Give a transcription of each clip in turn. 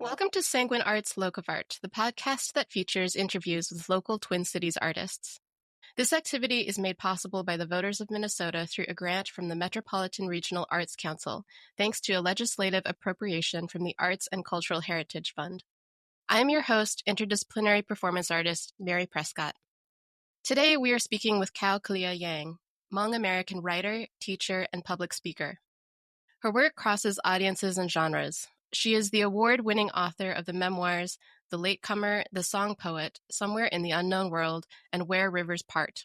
Welcome to Sanguine Arts Locavart, the podcast that features interviews with local Twin Cities artists. This activity is made possible by the voters of Minnesota through a grant from the Metropolitan Regional Arts Council, thanks to a legislative appropriation from the Arts and Cultural Heritage Fund. I am your host, interdisciplinary performance artist Mary Prescott. Today we are speaking with Kao Kalia Yang, Hmong American writer, teacher, and public speaker. Her work crosses audiences and genres. She is the award-winning author of the memoirs The Latecomer, The Song Poet, Somewhere in the Unknown World, and Where Rivers Part.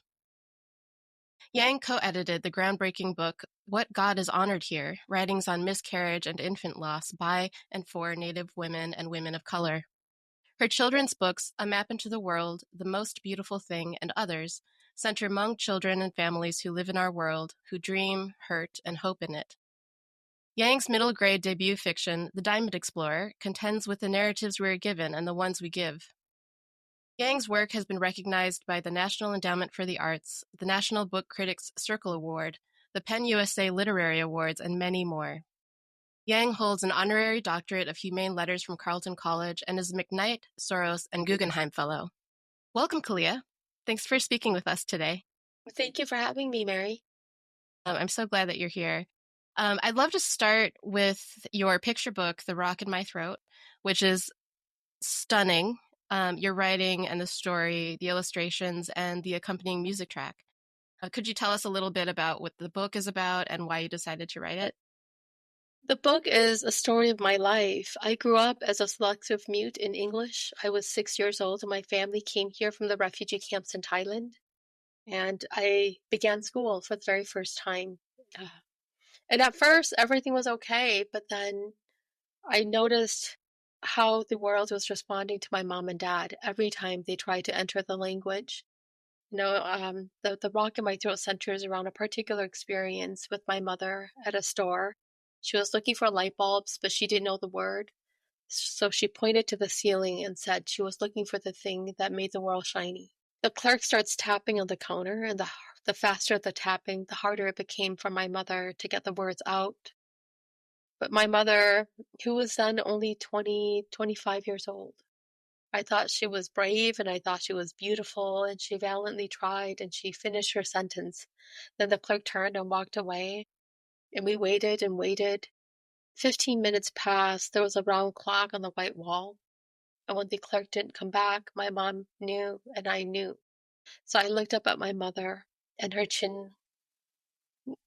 Yang co-edited the groundbreaking book What God is Honored Here, Writings on Miscarriage and Infant Loss by and for Native women and women of color. Her children's books, A Map into the World, The Most Beautiful Thing, and others, center Hmong children and families who live in our world, who dream, hurt, and hope in it. Yang's middle-grade debut fiction, The Diamond Explorer, contends with the narratives we are given and the ones we give. Yang's work has been recognized by the National Endowment for the Arts, the National Book Critics Circle Award, the PEN USA Literary Awards, and many more. Yang holds an honorary doctorate of humane letters from Carleton College and is a McKnight, Soros, and Guggenheim Fellow. Welcome, Kalia. Thanks for speaking with us today. Thank you for having me, Mary. I'm so glad that you're here. I'd love to start with your picture book, The Rock in My Throat, which is stunning. Your writing and the story, the illustrations, and the accompanying music track. Could you tell us a little bit about what the book is about and why you decided to write it? The book is a story of my life. I grew up as a selective mute in English. I was 6 years old and my family came here from the refugee camps in Thailand. And I began school for the very first time. And at first, everything was okay, but then I noticed how the world was responding to my mom and dad every time they tried to enter the language. The rock in my throat centers around a particular experience with my mother at a store. She was looking for light bulbs, but she didn't know the word. So she pointed to the ceiling and said she was looking for the thing that made the world shiny. The clerk starts tapping on the counter, and the faster the tapping, the harder it became for my mother to get the words out. But my mother, who was then only 25 years old, I thought she was brave and I thought she was beautiful and she valiantly tried and she finished her sentence. Then the clerk turned and walked away and we waited and waited. 15 minutes passed. There was a round clock on the white wall. And when the clerk didn't come back, my mom knew and I knew. So I looked up at my mother and her chin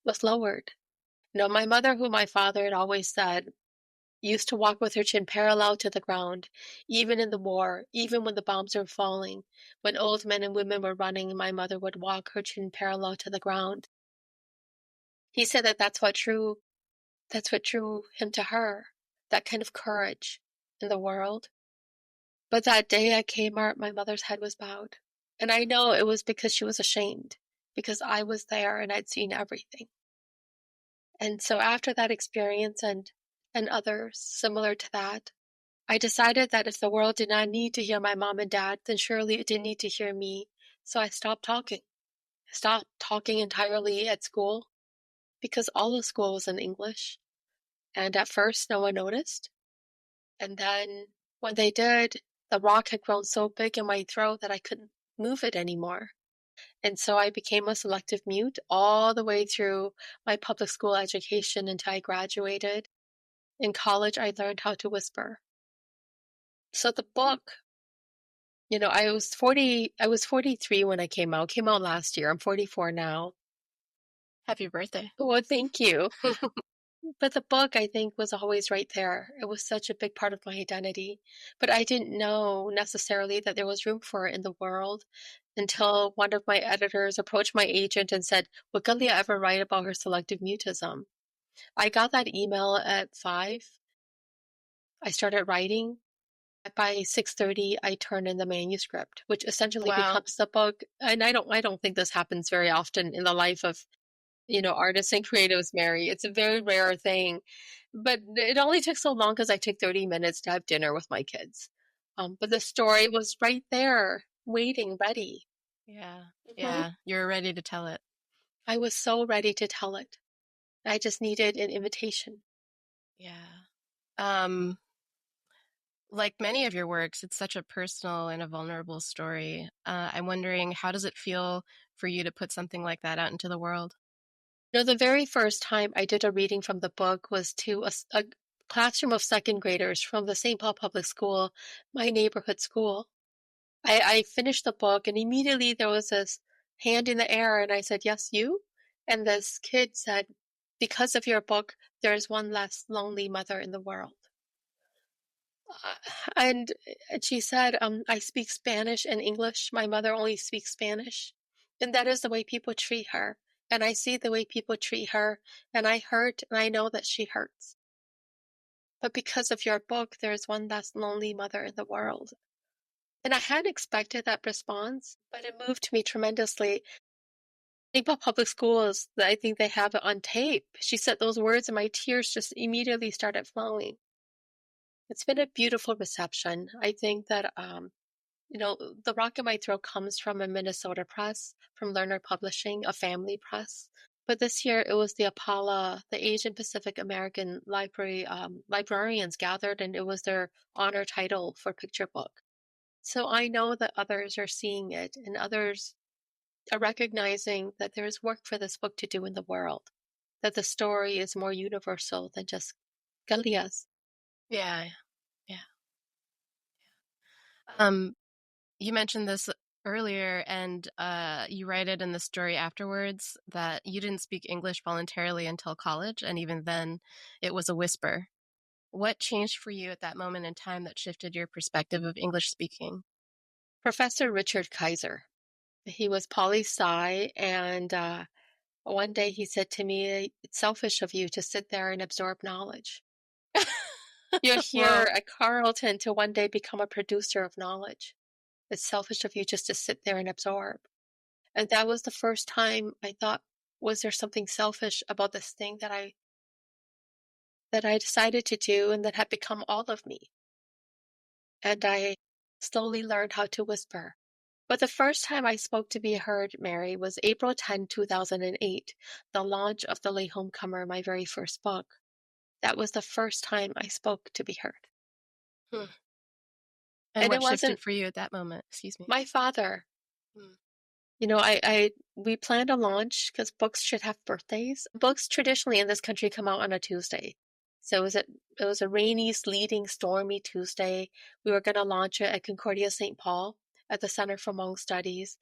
was lowered. My mother, who my father had always said, used to walk with her chin parallel to the ground, even in the war, even when the bombs were falling. When old men and women were running, my mother would walk her chin parallel to the ground. He said that's what drew him to her, that kind of courage in the world. But that day at Kmart, my mother's head was bowed. And I know it was because she was ashamed, because I was there and I'd seen everything. And so after that experience and others similar to that, I decided that if the world did not need to hear my mom and dad, then surely it didn't need to hear me. So I stopped talking. I stopped talking entirely at school because all of school was in English. And at first, no one noticed. And then when they did, the rock had grown so big in my throat that I couldn't move it anymore. And so I became a selective mute all the way through my public school education until I graduated. In college, I learned how to whisper. So the book, I was 43 when it came out. It came out last year. I'm 44 now. Happy birthday. Well, thank you. But the book, I think, was always right there. It was such a big part of my identity. But I didn't know necessarily that there was room for it in the world until one of my editors approached my agent and said, would Kalia ever write about her selective mutism? I got that email at 5. I started writing. By 6:30, I turned in the manuscript, which essentially becomes the book. And I don't think this happens very often in the life of artists and creatives, Mary. It's a very rare thing. But it only took so long because I took 30 minutes to have dinner with my kids. But the story was right there, waiting, ready. Yeah. Yeah. You're ready to tell it. I was so ready to tell it. I just needed an invitation. Yeah. Like many of your works, it's such a personal and a vulnerable story. I'm wondering, how does it feel for you to put something like that out into the world? The very first time I did a reading from the book was to a classroom of second graders from the St. Paul Public School, my neighborhood school. I finished the book and immediately there was this hand in the air and I said, "Yes, you?" And this kid said, "Because of your book, there's one less lonely mother in the world." Uh, and she said, "I speak Spanish and English. My mother only speaks Spanish." And that is the way people treat her. And I see the way people treat her, and I hurt, and I know that she hurts. But because of your book, there is one less lonely mother in the world. And I hadn't expected that response, but it moved me tremendously. About public schools, I think they have it on tape. She said those words, and my tears just immediately started flowing. It's been a beautiful reception. I think that the Rock in My Throat comes from a Minnesota press, from Lerner Publishing, a family press. But this year it was the APALA, the Asian Pacific American Library librarians gathered, and it was their honor title for picture book. So I know that others are seeing it, and others are recognizing that there is work for this book to do in the world, that the story is more universal than just Kalia's. Yeah, yeah. Um, you mentioned this earlier, and you write it in the story afterwards that you didn't speak English voluntarily until college, and even then, it was a whisper. What changed for you at that moment in time that shifted your perspective of English speaking? Professor Richard Kaiser. He was poli sci, and one day he said to me, "It's selfish of you to sit there and absorb knowledge. You're here Whoa. at Carleton to one day become a producer of knowledge. It's selfish of you just to sit there and absorb." And that was the first time I thought, was there something selfish about this thing that I decided to do and that had become all of me? And I slowly learned how to whisper. But the first time I spoke to be heard, Mary, was April 10, 2008, the launch of The Late Homecomer, my very first book. That was the first time I spoke to be heard. Hmm. And And it what shifted wasn't for you at that moment? Excuse me. my father. Hmm. We planned a launch because books should have birthdays. Books traditionally in this country come out on a Tuesday. So it was a rainy, sleeting, stormy Tuesday. We were going to launch it at Concordia St. Paul at the Center for Hmong Studies.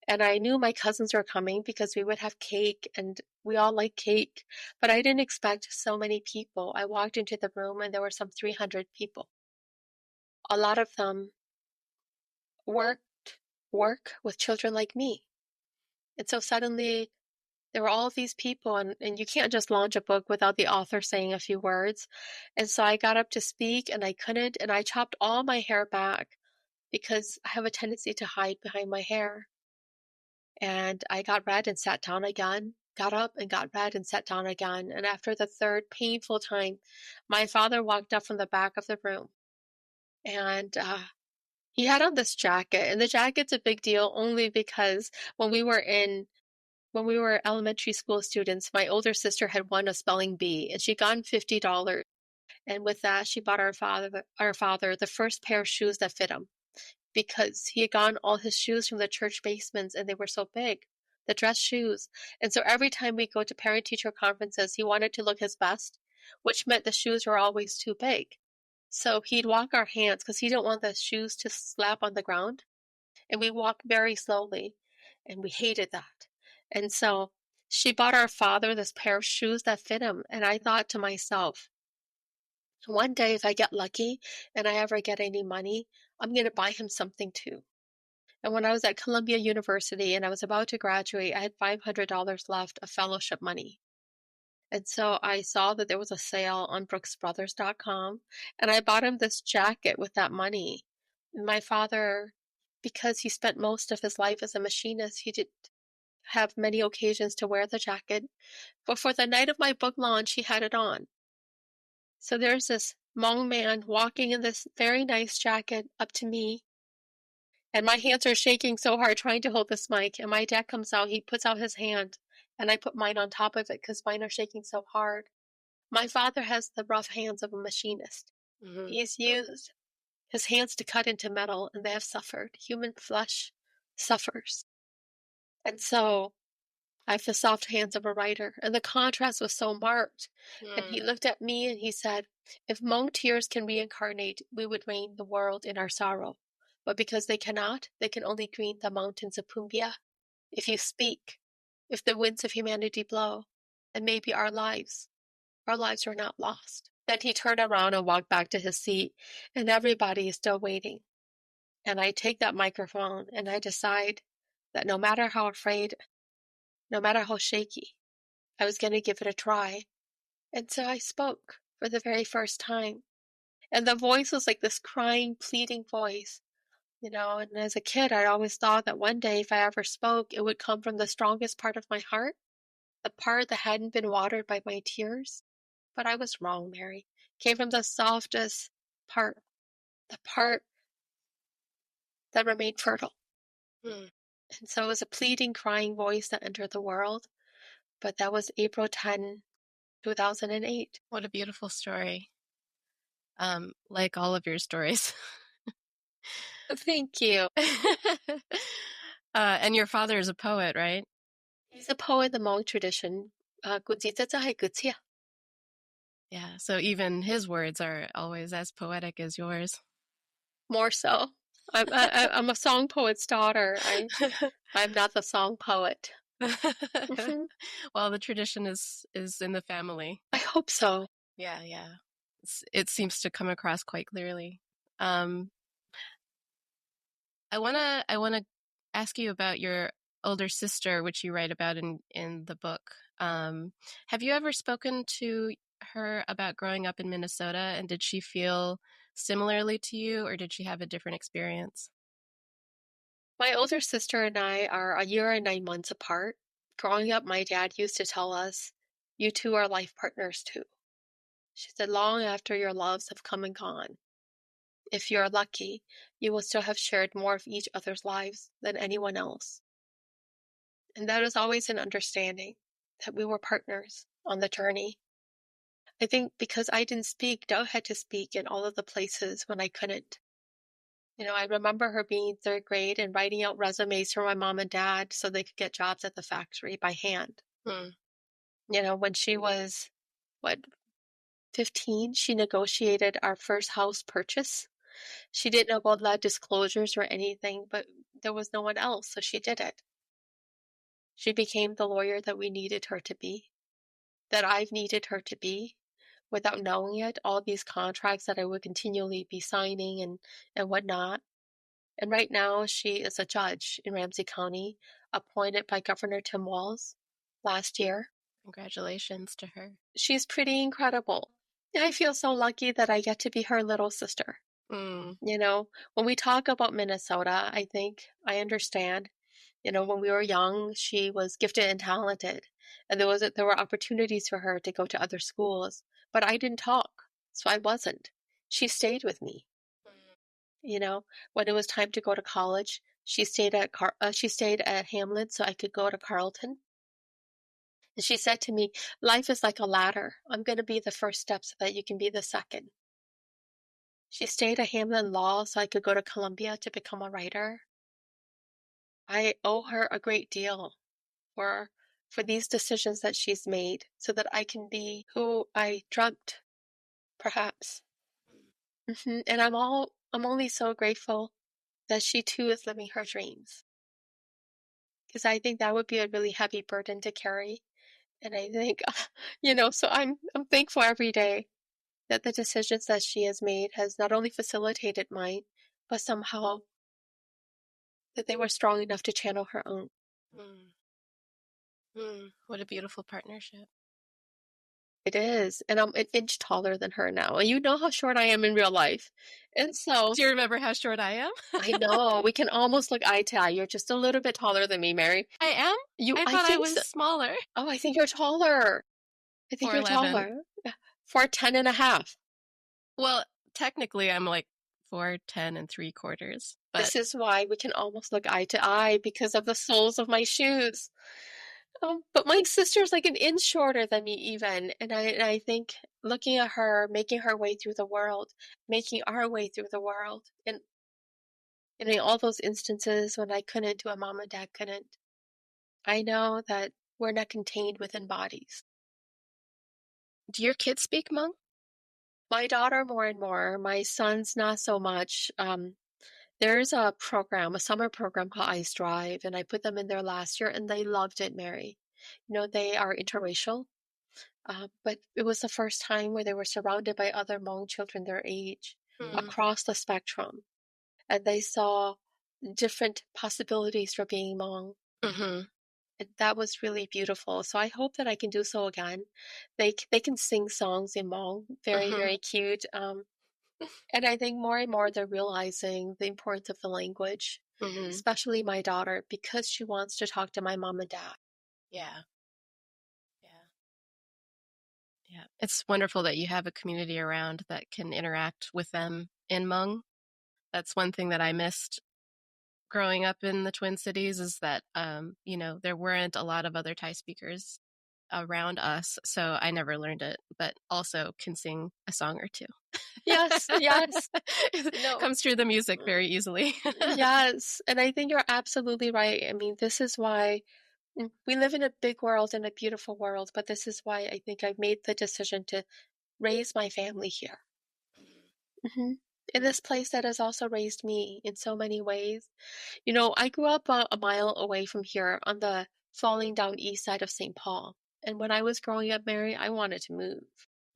And I knew my cousins were coming because we would have cake and we all like cake. But I didn't expect so many people. I walked into the room and there were some 300 people. A lot of them work with children like me. And so suddenly there were all these people, and you can't just launch a book without the author saying a few words. And so I got up to speak and I couldn't, and I chopped all my hair back because I have a tendency to hide behind my hair. And I got red and sat down again, got up and got red and sat down again. And after the third painful time, my father walked up from the back of the room and he had on this jacket. And the jacket's a big deal only because when we were elementary school students, my older sister had won a spelling bee and she got $50. And with that, she bought our father the first pair of shoes that fit him because he had gotten all his shoes from the church basements and they were so big, the dress shoes. And so every time we go to parent teacher conferences, he wanted to look his best, which meant the shoes were always too big. So he'd walk our hands because he didn't want the shoes to slap on the ground. And we walked very slowly and we hated that. And so she bought our father this pair of shoes that fit him. And I thought to myself, one day if I get lucky and I ever get any money, I'm going to buy him something too. And when I was at Columbia University and I was about to graduate, I had $500 left of fellowship money. And so I saw that there was a sale on brooksbrothers.com and I bought him this jacket with that money. And my father, because he spent most of his life as a machinist, he did have many occasions to wear the jacket. But for the night of my book launch, he had it on. So there's this Hmong man walking in this very nice jacket up to me. And my hands are shaking so hard trying to hold this mic. And my dad comes out, he puts out his hand, and I put mine on top of it because mine are shaking so hard. My father has the rough hands of a machinist. Hmm. He's used his hands to cut into metal, and they have suffered. Human flesh suffers. And so I have the soft hands of a writer. And the contrast was so marked. And he Mm. looked at me and he said, if Hmong tears can reincarnate, we would reign the world in our sorrow. But because they cannot, they can only green the mountains of Pumbia. If you speak, if the winds of humanity blow, and maybe our lives are not lost. Then he turned around and walked back to his seat, and everybody is still waiting. And I take that microphone and I decide that no matter how afraid, no matter how shaky, I was going to give it a try. And so I spoke for the very first time. And the voice was like this crying, pleading voice, and as a kid, I always thought that one day if I ever spoke, it would come from the strongest part of my heart, the part that hadn't been watered by my tears. But I was wrong, Mary. It came from the softest part, the part that remained fertile. Mm. And so it was a pleading, crying voice that entered the world. But that was April 10, 2008. What a beautiful story. Like all of your stories. Thank you. And your father is a poet, right? He's a poet in the Hmong tradition. Yeah, so even his words are always as poetic as yours. More so. I'm a song poet's daughter. I'm not the song poet. Well, the tradition is in the family. I hope so. Yeah. It seems to come across quite clearly. I wanna ask you about your older sister, which you write about in the book. Have you ever spoken to her about growing up in Minnesota, and did she feel similarly to you, or did she have a different experience? My older sister and I are a year and 9 months apart. Growing up, my dad used to tell us, you two are life partners too. She said, long after your loves have come and gone, if you're lucky, you will still have shared more of each other's lives than anyone else. And that is always an understanding that we were partners on the journey. I think because I didn't speak, Doe had to speak in all of the places when I couldn't. I remember her being in third grade and writing out resumes for my mom and dad so they could get jobs at the factory by hand. Hmm. When she was, 15, she negotiated our first house purchase. She didn't know about lead disclosures or anything, but there was no one else, so she did it. She became the lawyer that we needed her to be, that I've needed her to be, without knowing it, all these contracts that I would continually be signing and whatnot. And right now, she is a judge in Ramsey County, appointed by Governor Tim Walz last year. Congratulations to her. She's pretty incredible. I feel so lucky that I get to be her little sister. Mm. When we talk about Minnesota, I think I understand. When we were young, she was gifted and talented, and there were opportunities for her to go to other schools, but I didn't talk, so I wasn't. She stayed with me. When it was time to go to college, she stayed at Hamlin so I could go to Carleton. And she said to me, life is like a ladder. I'm going to be the first step so that you can be the second. She stayed at Hamlin Law so I could go to Columbia to become a writer. I owe her a great deal for these decisions that she's made so that I can be who I dreamt, perhaps. And I'm only so grateful that she too is living her dreams. Because I think that would be a really heavy burden to carry. And I think, so I'm thankful every day that the decisions that she has made has not only facilitated mine, but somehow that they were strong enough to channel her own. What a beautiful partnership. It is. And I'm an inch taller than her now. And you know how short I am in real life. And so Do you remember how short I am? I know we can almost look eye to eye. You're just a little bit taller than me, Mary. I am? I thought I was smaller. Oh, I think you're taller. I think you're 4'11". taller. 4'10" and a half. Well, technically I'm like 4'10" and 3/4. But this is why we can almost look eye to eye because of the soles of my shoes. But my sister's like an inch shorter than me even. And I think looking at her making her way through the world, making our way through the world, and in all those instances when I couldn't do what mom and dad couldn't, I know that we're not contained within bodies. Do your kids speak Hmong? My daughter more and more, my sons not so much. There's a program, a summer program called I Strive, and I put them in there last year, and they loved it, Mary. They are interracial, but it was the first time where they were surrounded by other Hmong children their age Mm-hmm. across the spectrum, and they saw different possibilities for being Hmong. Mm-hmm. And that was really beautiful. So I hope that I can do so again. They can sing songs in Hmong, very, Mm-hmm. very cute. And I think more and more they're realizing the importance of the language, Mm-hmm. especially my daughter, because she wants to talk to my mom and dad. Yeah. Yeah. Yeah. It's wonderful that you have a community around that can interact with them in Hmong. That's one thing that I missed growing up in the Twin Cities is that, there weren't a lot of other Thai speakers around us. So I never learned it, but also can sing a song or two. Yes, yes. No, Comes through the music very easily. yes. And I think you're absolutely right. I mean, this is why we live in a big world and a beautiful world, but this is why I think I've made the decision to raise my family here. Hmm. In this place that has also raised me in so many ways. I grew up a mile away from here on the falling down east side of St. Paul. And when I was growing up, Mary, I wanted to move.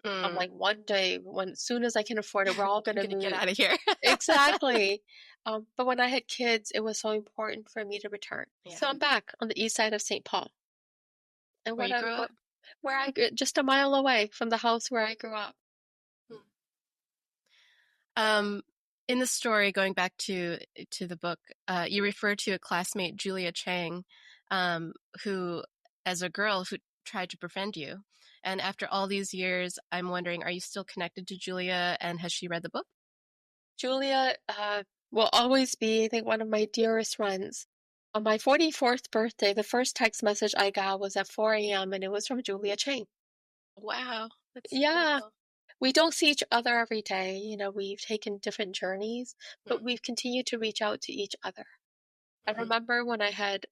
I'm Mm. like, one day, as soon as I can afford it, we're all going I'm to gonna get move. out of here. Exactly. But when I had kids, it was so important for me to return. Yeah. So I'm back on the east side of St. Paul. And Where you grew up? just a mile away from the house where I grew up. Um, in the story, going back to the book, you refer to a classmate, Julia Chang, who, as a girl, who tried to befriend you. And after all these years, I'm wondering, are you still connected to Julia, and has she read the book? Julia will always be, I think, one of my dearest friends. On my 44th birthday, the first text message I got was at 4 a.m. and it was from Julia Chang. Wow, that's Yeah, beautiful. we don't see each other every day. We've taken different journeys, but we've continued to reach out to each other. I Mm-hmm. remember when I had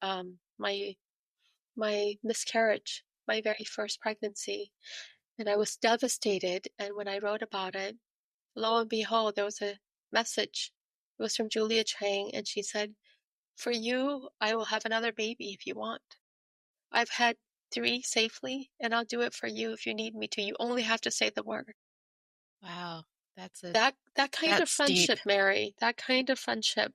my miscarriage, my very first pregnancy, and I was devastated. And when I wrote about it, lo and behold, there was a message. It was from Julia Chang, and she said, "For you, I will have another baby if you want. I've had 3 safely, and I'll do it for you if you need me to. You only have to say the word." Wow, that's That kind of that's deep. friendship, Mary, that kind of friendship.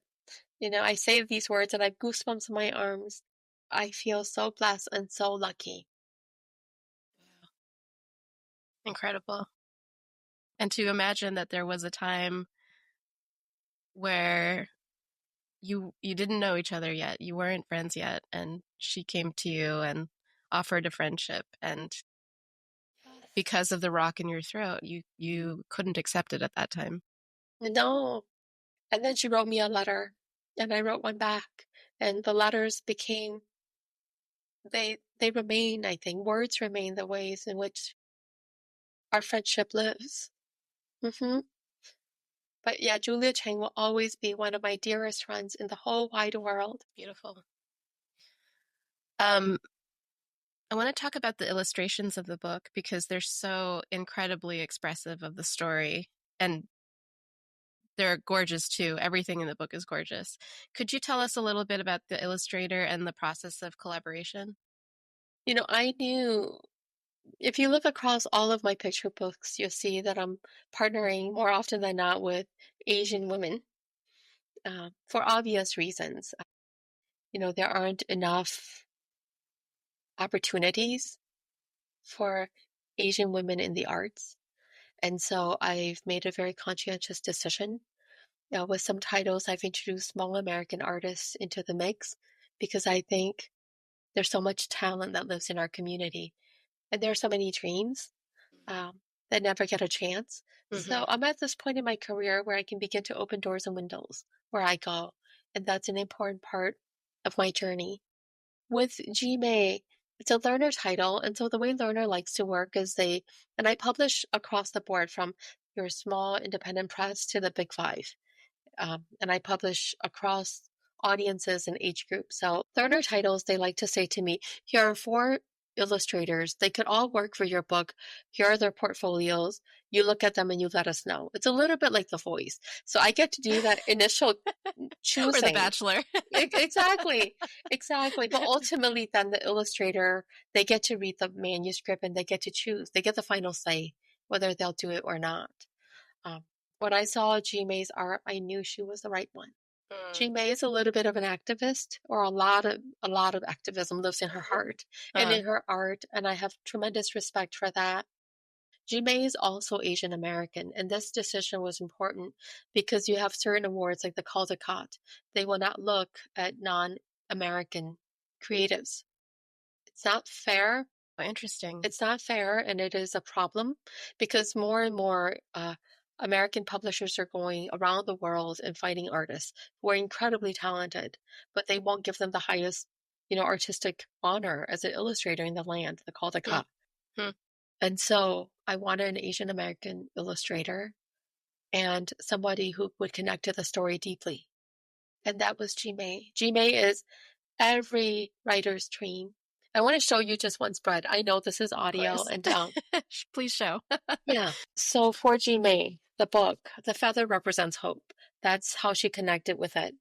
I say these words and I have goosebumps in my arms. I feel so blessed and so lucky. Incredible. And to imagine that there was a time where you didn't know each other yet, you weren't friends yet, and she came to you and offered a friendship, and because of the rock in your throat, you couldn't accept it at that time. No. And then she wrote me a letter, and I wrote one back. And the letters became, they remain, I think, words remain the ways in which our friendship lives. But yeah, Julia Chang will always be one of my dearest friends in the whole wide world. Beautiful. I want to talk about the illustrations of the book because they're so incredibly expressive of the story, and they're gorgeous too. Everything in the book is gorgeous. Could you tell us a little bit about the illustrator and the process of collaboration? I knew if you look across all of my picture books, you'll see that I'm partnering more often than not with Asian women for obvious reasons. There aren't enough opportunities for Asian women in the arts. And so I've made a very conscientious decision. With some titles, I've introduced Hmong American artists into the mix because I think there's so much talent that lives in our community. And there are so many dreams that never get a chance. Mm-hmm. So I'm at this point in my career where I can begin to open doors and windows where I go. And that's an important part of my journey. With Ji Mei, It's a learner title, and so the way learner likes to work is and I publish across the board from your small independent press to the big five. And I publish across audiences and age groups. So learner titles, they like to say to me, here are four illustrators. They could all work for your book. Here are their portfolios. You look at them and you let us know. It's a little bit like The Voice. So I get to do that initial Or The choosing. Bachelor. Exactly, exactly. But ultimately, then the illustrator, they get to read the manuscript and they get to choose. They get the final say whether they'll do it or not. Um, when I saw G May's art, I knew she was the right one. G May is a little bit of an activist, or a lot of activism lives in her heart and Uh, in her art, and I have tremendous respect for that. G May is also Asian American, and this decision was important because you have certain awards like the Caldecott. They will not look at non-American creatives. It's not fair. Interesting. It's not fair, and it is a problem because more and more American publishers are going around the world and finding artists who are incredibly talented, but they won't give them the highest, artistic honor as an illustrator in the land, the Hmm. Caldecott. Hmm. And so I wanted an Asian American illustrator and somebody who would connect to the story deeply. And that was Ji Mei. Ji Mei is every writer's dream. I want to show you just one spread. I know this is Of audio course. and Please show. yeah. So for Ji Mei, the book, the feather represents hope. That's how she connected with it.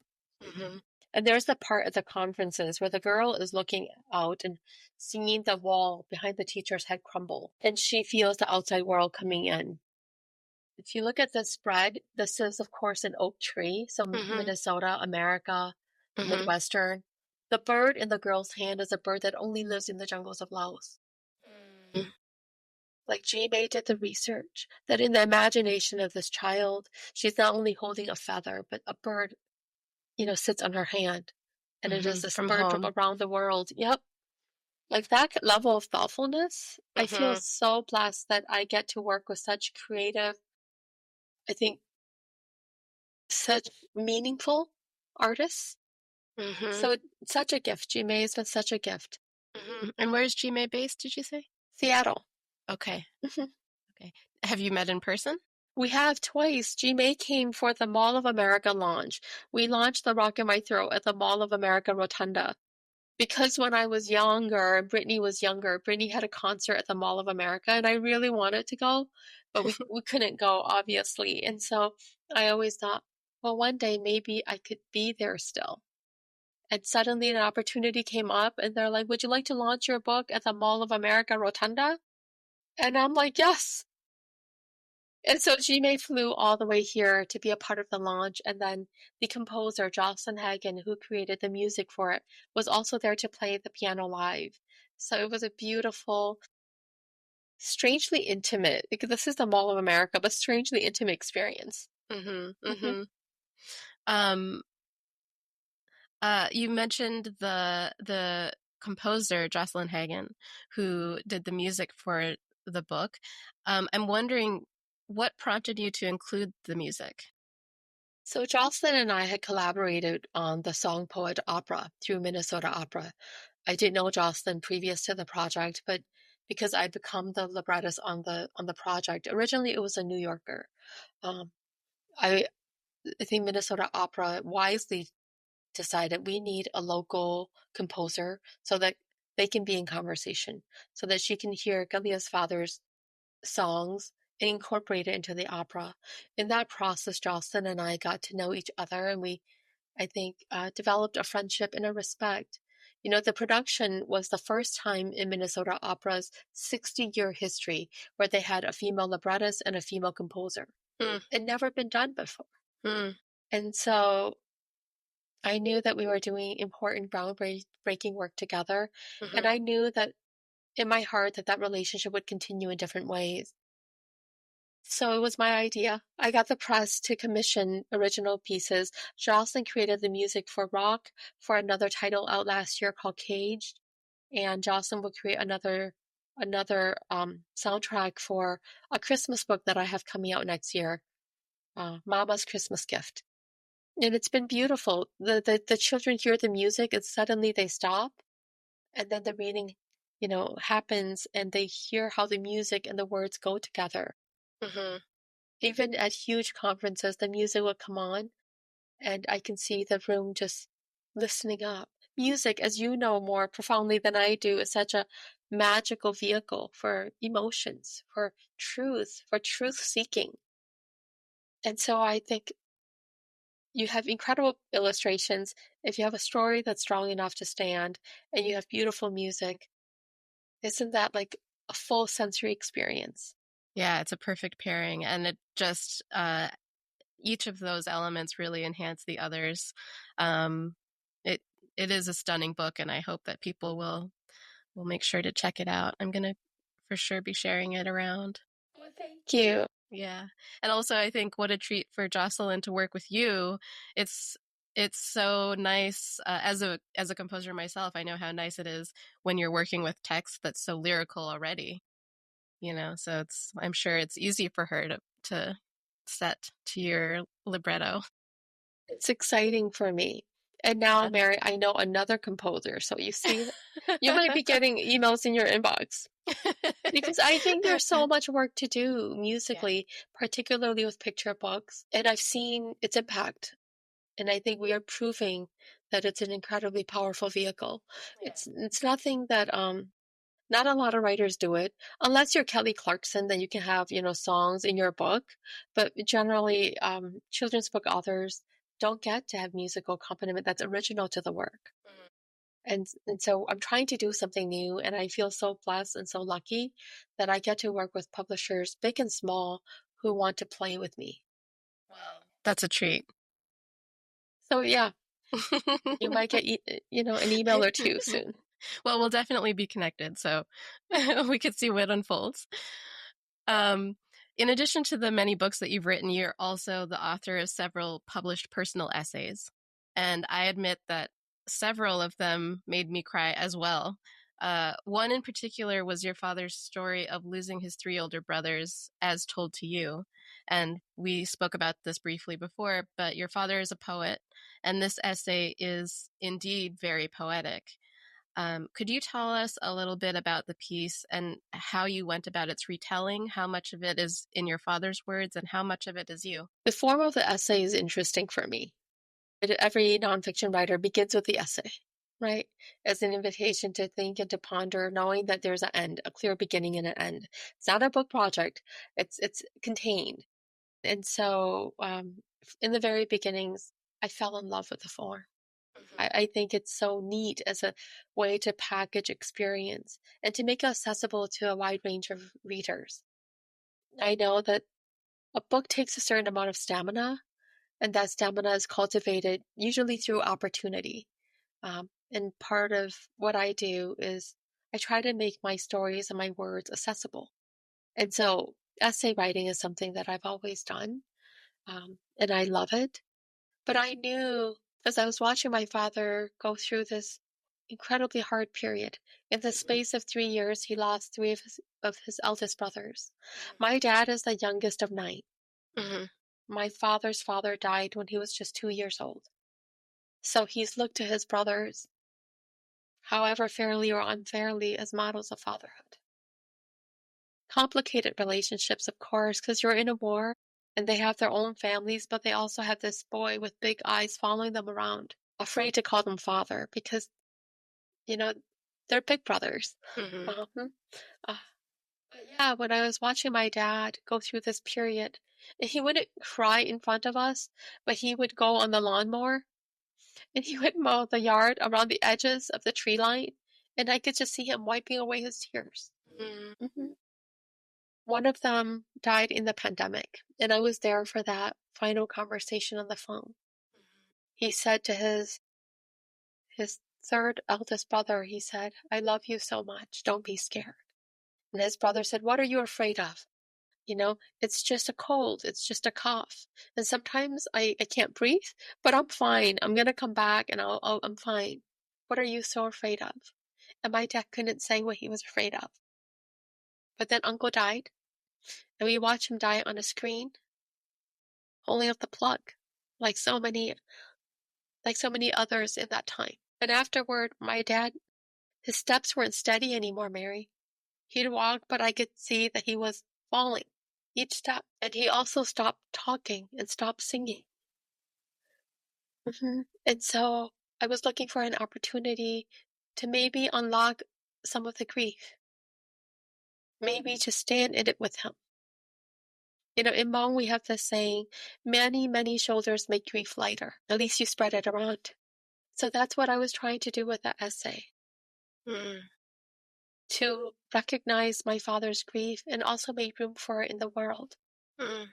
Mm-hmm. And there's the part at the conferences where the girl is looking out and seeing the wall behind the teacher's head crumble, and she feels the outside world coming in. If you look at the spread, this is, of course, an oak tree. So Mm-hmm. Minnesota, America, Mm-hmm. Midwestern. The bird in the girl's hand is a bird that only lives in the jungles of Laos. Like Ji Mei did the research that in the imagination of this child, she's not only holding a feather, but a bird, sits on her hand. And it Mm-hmm. is this From bird from home. around the world. Yep. Like that level of thoughtfulness, I feel Mm-hmm. so blessed that I get to work with such creative, I think, such meaningful artists. Mm-hmm. So it's such a gift. Ji Mei has been such a gift. Mm-hmm. And where's Gmail based, did you say? Seattle. Okay. Mhm. Okay. Have you met in person? We have twice. Ji Mei came for the Mall of America launch. We launched The Rock in My Throat at the Mall of America Rotunda. Because when I was younger, and Brittany was younger, Brittany had a concert at the Mall of America, and I really wanted to go, but we couldn't go, obviously. And so I always thought, well, one day maybe I could be there still. And suddenly an opportunity came up, and they're like, would you like to launch your book at the Mall of America Rotunda? And I'm like, yes. And so Ji flew all the way here to be a part of the launch. And then the composer, Jocelyn Hagen, who created the music for it, was also there to play the piano live. So it was a beautiful, strangely intimate, because this is the Mall of America, but strangely intimate experience. Mm-hmm. Mm-hmm. Mm-hmm. Um, you mentioned the composer Jocelyn Hagen, who did the music for the book. I'm wondering what prompted you to include the music. So Jocelyn and I had collaborated on the Song Poet Opera through Minnesota Opera. I didn't know Jocelyn previous to the project, but because I'd become the librettist on the project, originally it was a New Yorker. Um, I I think Minnesota Opera wisely decided we need a local composer so that they can be in conversation, so that she can hear Kalia's father's songs and incorporate it into the opera. In that process, Jocelyn and I got to know each other, and we, I think, developed a friendship and a respect. The production was the first time in Minnesota Opera's 60-year history where they had a female librettist and a female composer. Mm. It never been done before. Mm. And so I knew that we were doing important groundbreaking work together. And Mm-hmm. I knew that in my heart that relationship would continue in different ways. So it was my idea. I got the press to commission original pieces. Jocelyn created the music for Rock for another title out last year called Caged, and Jocelyn will create another soundtrack for a Christmas book that I have coming out next year, Mama's Christmas Gift. And it's been beautiful. The children hear the music and suddenly they stop, and then the reading happens and they hear how the music and the words go together. Hmm. Even at huge conferences, the music will come on and I can see the room just listening up. Music, as you know more profoundly than I do, is such a magical vehicle for emotions, for truth seeking. And so I think you have incredible illustrations. If you have a story that's strong enough to stand and you have beautiful music, isn't that like a full sensory experience? Yeah, it's a perfect pairing, and it just each of those elements really enhance the others. Um, it it is a stunning book, and I hope that people will make sure to check it out. I'm gonna for sure be sharing it around. Well, thank you. Yeah. And also I think what a treat for Jocelyn to work with you. It's it's so nice as a composer myself. I know how nice it is when you're working with text that's so lyrical already, So it's I'm sure it's easy for her to set to your libretto. It's exciting for me. And now, Mary, I know another composer. So you see, you might be getting emails in your inbox because I think there's so much work to do Yeah. musically, particularly with picture books. And I've seen its impact. And I think we are proving that it's an incredibly powerful vehicle. Yeah. It's nothing that not a lot of writers do it. Unless you're Kelly Clarkson, then you can have, songs in your book. But generally, children's book authors don't get to have musical accompaniment that's original to the work. And so I'm trying to do something new, and I feel so blessed and so lucky that I get to work with publishers, big and small, who want to play with me. Wow. That's a treat. So yeah, you might get, an email or two soon. Well, we'll definitely be connected, so we could see what unfolds. Um, in addition to the many books that you've written, you're also the author of several published personal essays. And I admit that several of them made me cry as well. One in particular was your father's story of losing his three older brothers as told to you. And we spoke about this briefly before, but your father is a poet, and this essay is indeed very poetic. Could you tell us a little bit about the piece and how you went about its retelling? How much of it is in your father's words and how much of it is you? The form of the essay is interesting for me. Every nonfiction writer begins with the essay, right? As an invitation to think and to ponder, knowing that there's an end, a clear beginning and an end. It's not a book project; it's contained. And so, in the very beginnings, I fell in love with the form. I think it's so neat as a way to package experience and to make it accessible to a wide range of readers. I know that a book takes a certain amount of stamina, and that stamina is cultivated usually through opportunity. And part of what I do is I try to make my stories and my words accessible. And so essay writing is something that I've always done, and I love it. But I knew as I was watching my father go through this incredibly hard period. In the space of 3 years, he lost three of his eldest brothers. My dad is the youngest of nine. Mm-hmm. My father's father died when he was just 2 years old. So he's looked to his brothers, however fairly or unfairly, as models of fatherhood. Complicated relationships, of course, because you're in a war and they have their own families, but they also have this boy with big eyes following them around, afraid to call them father because, you know, they're big brothers. Mm-hmm. Um, uh, but yeah, when I was watching my dad go through this period, and he wouldn't cry in front of us, but he would go on the lawnmower and he would mow the yard around the edges of the tree line, and I could just see him wiping away his tears. Mhm. One of them died in the pandemic, and I was there for that final conversation on the phone. He said to his third eldest brother, he said, "I love you so much. Don't be scared." And his brother said, "What are you afraid of? It's just a cold. It's just a cough. And sometimes I can't breathe, but I'm fine. I'm gonna come back and I'm fine. What are you so afraid of?" And my dad couldn't say what he was afraid of. But then uncle died, and we watched him die on a screen, holding up the plug, like so many, like so many others in that time. And afterward, my dad His steps weren't steady anymore, Mary. He'd walk, but I could see that he was falling each step. And he also stopped talking and stopped singing. And so I was looking for an opportunity to maybe unlock some of the grief, maybe to stand in it with him. You know, in Hmong, we have this saying, many, many shoulders make grief lighter. At least you spread it around. So that's what I was trying to do with that essay, Mm, to recognize my father's grief and also make room for it in the world. mm, mm,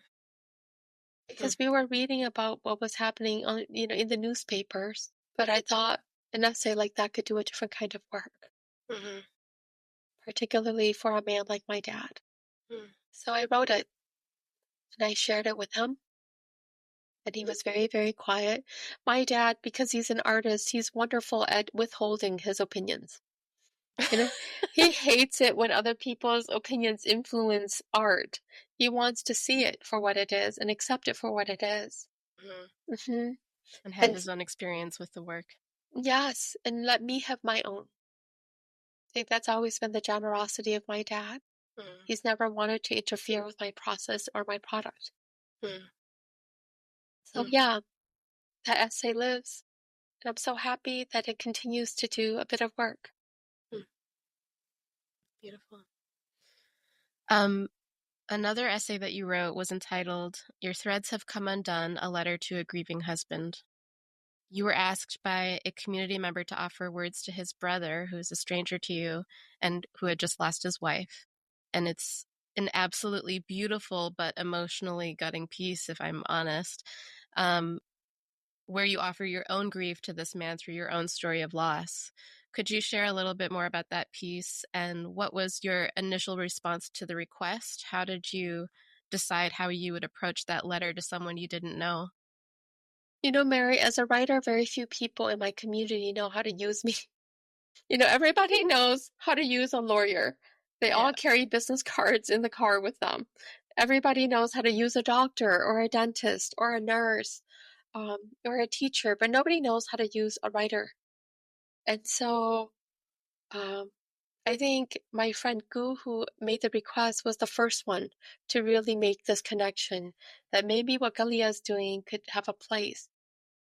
Because we were reading about what was happening on, in the newspapers, but I thought an essay like that could do a different kind of work, mhm, particularly for a man like my dad. mm. So I wrote it and I shared it with him. And he was very, very quiet. My dad, because he's an artist, he's wonderful at withholding his opinions. You know, he hates it when other people's opinions influence art. He wants to see it for what it is and accept it for what it is. Mhm. Hmm. And have And his own experience with the work. yes, and let me have my own. I think that's always been the generosity of my dad. Mm, He's never wanted to interfere with my process or my product. mm, So mm, yeah, that essay lives. And I'm so happy that it continues to do a bit of work. mm. Beautiful. Um, Another essay that you wrote was entitled "Your Threads Have Come Undone: A Letter to a Grieving Husband." You were asked by a community member to offer words to his brother, who is a stranger to you and who had just lost his wife. And it's an absolutely beautiful but emotionally gutting piece, if I'm honest, um, where you offer your own grief to this man through your own story of loss. Could you share a little bit more about that piece and what was your initial response to the request? How did you decide how you would approach that letter to someone you didn't know? You know, Mary, as a writer, very few people in my community know how to use me. Everybody knows how to use a lawyer. They Yeah. all carry business cards in the car with them. Everybody knows how to use a doctor or a dentist or a nurse, or a teacher, but nobody knows how to use a writer. And so um, I think my friend Gu, who made the request, was the first one to really make this connection that maybe what Kalia is doing could have a place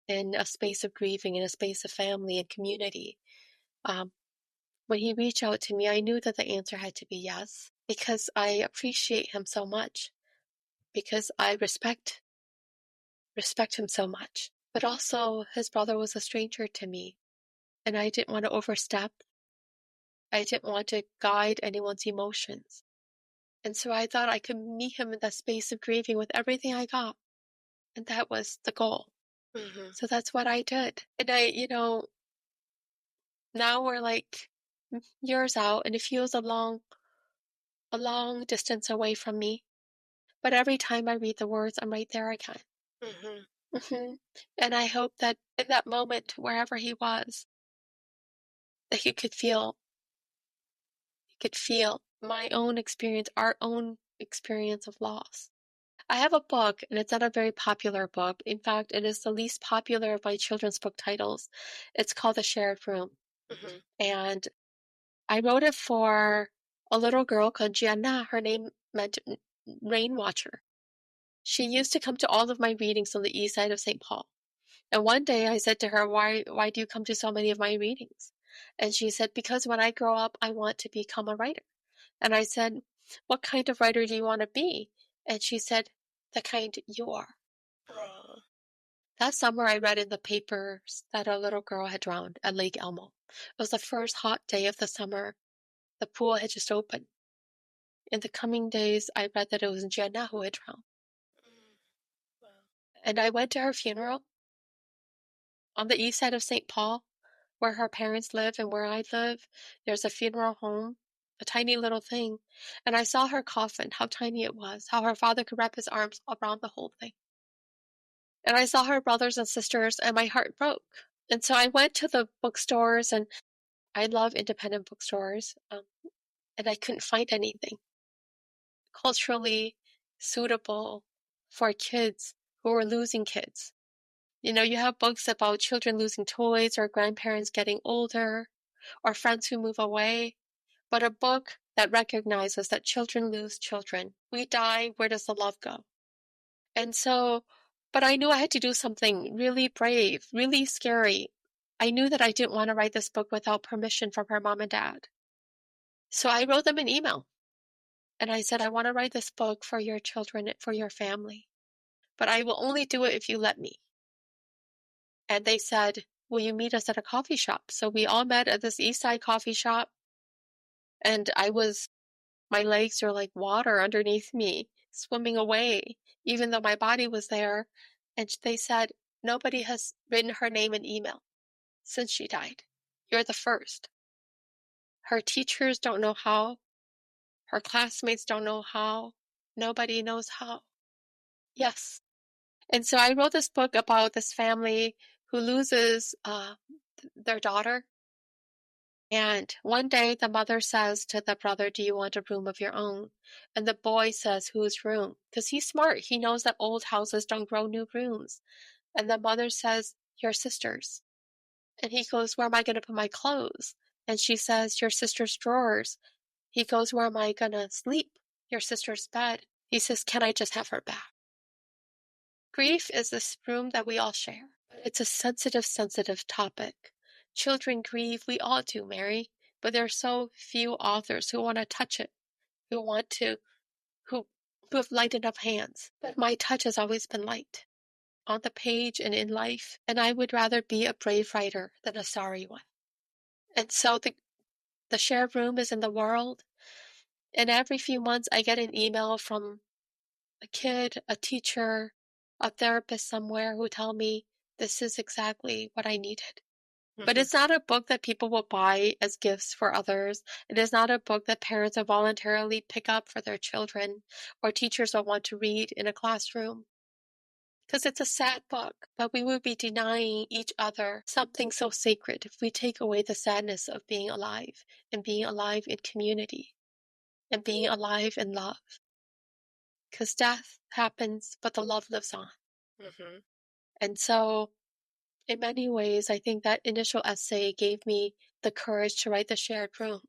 in a space of grieving, in a space of family and community. Um, when he reached out to me, I knew that the answer had to be yes, because I appreciate him so much, because I respect him so much. But also, his brother was a stranger to me, and I didn't want to overstep. I didn't want to guide anyone's emotions. And so I thought I could meet him in that space of grieving with everything I got. And that was the goal. Mm-hmm. So that's what I did. And now we're like years out and it feels a long distance away from me. But every time I read the words, I'm right there again. Mm-hmm. Hmm. And I hope that in that moment, wherever he was, that he could feel my own experience, our own experience of loss. I have a book, and it's not a very popular book. In fact, it is the least popular of my children's book titles. It's called The Shared Room. Mm-hmm. And I wrote it for a little girl called Gianna. Her name meant rain watcher. She used to come to all of my readings on the east side of St. Paul. And one day I said to her, why do you come to so many of my readings? And she said, because when I grow up, I want to become a writer. And I said, what kind of writer do you want to be? And she said, the kind you are. Oh. That summer, I read in the papers that a little girl had drowned at Lake Elmo. It was the first hot day of the summer. The pool had just opened. In the coming days, I read that it was Jenna who had drowned. Mm. Wow. And I went to her funeral on the east side of St. Paul, where her parents live and where I live. There's a funeral home, a tiny little thing. And I saw her coffin, how tiny it was, how her father could wrap his arms around the whole thing. And I saw her brothers and sisters, and my heart broke. And so I went to the bookstores, and I love independent bookstores, and I couldn't find anything culturally suitable for kids who were losing kids. You have books about children losing toys or grandparents getting older, or friends who move away, but a book that recognizes that children lose children. We die, where does the love go? And so, but I knew I had to do something really brave, really scary. I knew that I didn't want to write this book without permission from her mom and dad. So I wrote them an email and I said, I want to write this book for your children, for your family, but I will only do it if you let me. And they said, will you meet us at a coffee shop? So we all met at this East Side coffee shop, and my legs are like water underneath me, swimming away, even though my body was there. And they said, nobody has written her name and email since she died. You're the first. Her teachers don't know how. Her classmates don't know how. Nobody knows how. Yes. And so I wrote this book about this family who loses their daughter. And one day the mother says to the brother, do you want a room of your own? And the boy says, whose room? Because he's smart. He knows that old houses don't grow new rooms. And the mother says, your sister's. And he goes, where am I going to put my clothes? And she says, your sister's drawers. He goes, where am I going to sleep? Your sister's bed. He says, can I just have her back? Grief is this room that we all share. It's a sensitive, sensitive topic. Children grieve. We all do, Mary. But there are so few authors who want to touch it, who have light enough hands. But my touch has always been light, on the page and in life. And I would rather be a brave writer than a sorry one. And so the shared room is in the world. And every few months I get an email from a kid, a teacher, a therapist somewhere who tell me this is exactly what I needed. But it's not a book that people will buy as gifts for others. It is not a book that parents will voluntarily pick up for their children or teachers will want to read in a classroom. Because it's a sad book, but we would be denying each other something so sacred if we take away the sadness of being alive and being alive in community and being alive in love. Because death happens, but the love lives on. And so in many ways, I think that initial essay gave me the courage to write The Shared Room.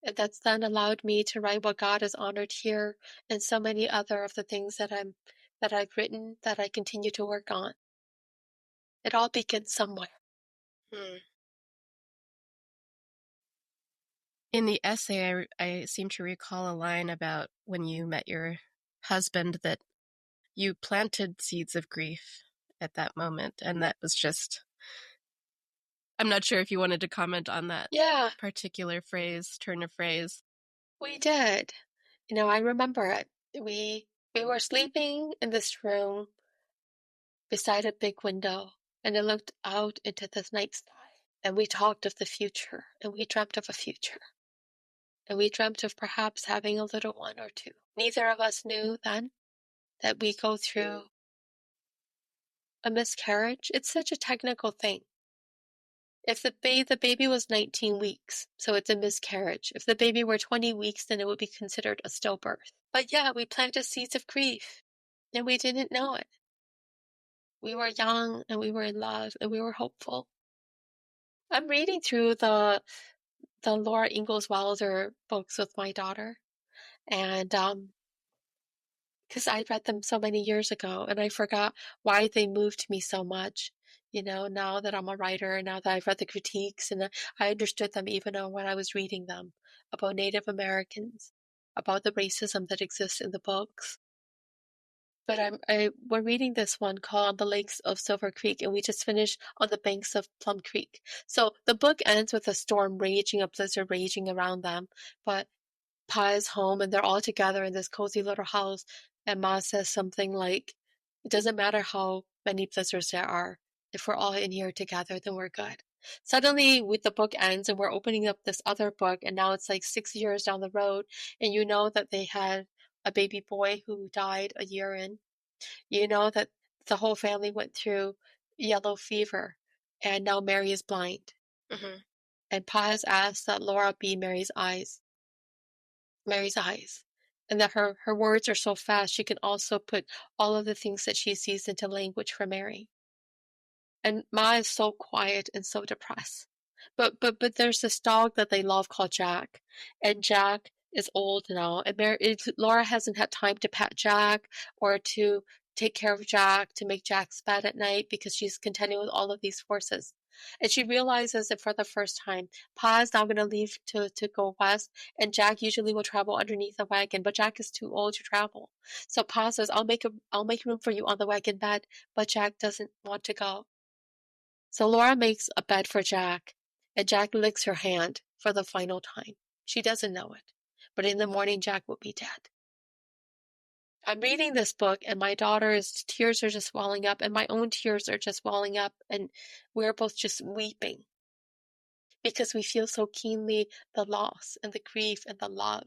And that's then allowed me to write What God Has Honored Here and so many other of the things that I've written that I continue to work on. It all begins somewhere. In the essay, I seem to recall a line about when you met your husband that you planted seeds of grief at that moment, and that was just... I'm not sure if you wanted to comment on that particular turn of phrase. We did. I remember it. We were sleeping in this room beside a big window, and it looked out into the night sky. And we talked of the future, and we dreamt of a future. And we dreamt of perhaps having a little one or two. Neither of us knew then that we go through a miscarriage. It's such a technical thing. If the baby was 19 weeks, so it's a miscarriage. If the baby were 20 weeks, then it would be considered a stillbirth. But yeah, we planted seeds of grief, and we didn't know it. We were young, and we were in love, and we were hopeful. I'm reading through the Laura Ingalls Wilder books with my daughter, and because I read them so many years ago, and I forgot why they moved me so much. Now that I'm a writer, and now that I've read the critiques, and I understood them even when I was reading them about Native Americans, about the racism that exists in the books. But we're reading this one called On the Lakes of Silver Creek, and we just finished On the Banks of Plum Creek. So the book ends with a storm raging, a blizzard raging around them, but Pa is home, and they're all together in this cozy little house, and Ma says something like, it doesn't matter how many blizzards there are. If we're all in here together, then we're good. Suddenly, the book ends, and we're opening up this other book, and now it's like 6 years down the road, and you know that they had a baby boy who died a year in. You know that the whole family went through yellow fever, and now Mary is blind. And Pa has asked that Laura be Mary's eyes. And that her words are so fast she can also put all of the things that she sees into language for Mary. And Ma is so quiet and so depressed. But there's this dog that they love called Jack, and Jack is old now, and Laura hasn't had time to pet Jack or to take care of Jack, to make Jack's bed at night because she's contending with all of these forces. And she realizes that for the first time, Pa is now going to leave to go west, and Jack usually will travel underneath the wagon, but Jack is too old to travel. So Pa says, I'll make room for you on the wagon bed, but Jack doesn't want to go. So Laura makes a bed for Jack, and Jack licks her hand for the final time. She doesn't know it, but in the morning, Jack will be dead. I'm reading this book, and my daughter's tears are just welling up, and my own tears are just welling up, and we're both just weeping because we feel so keenly the loss and the grief and the love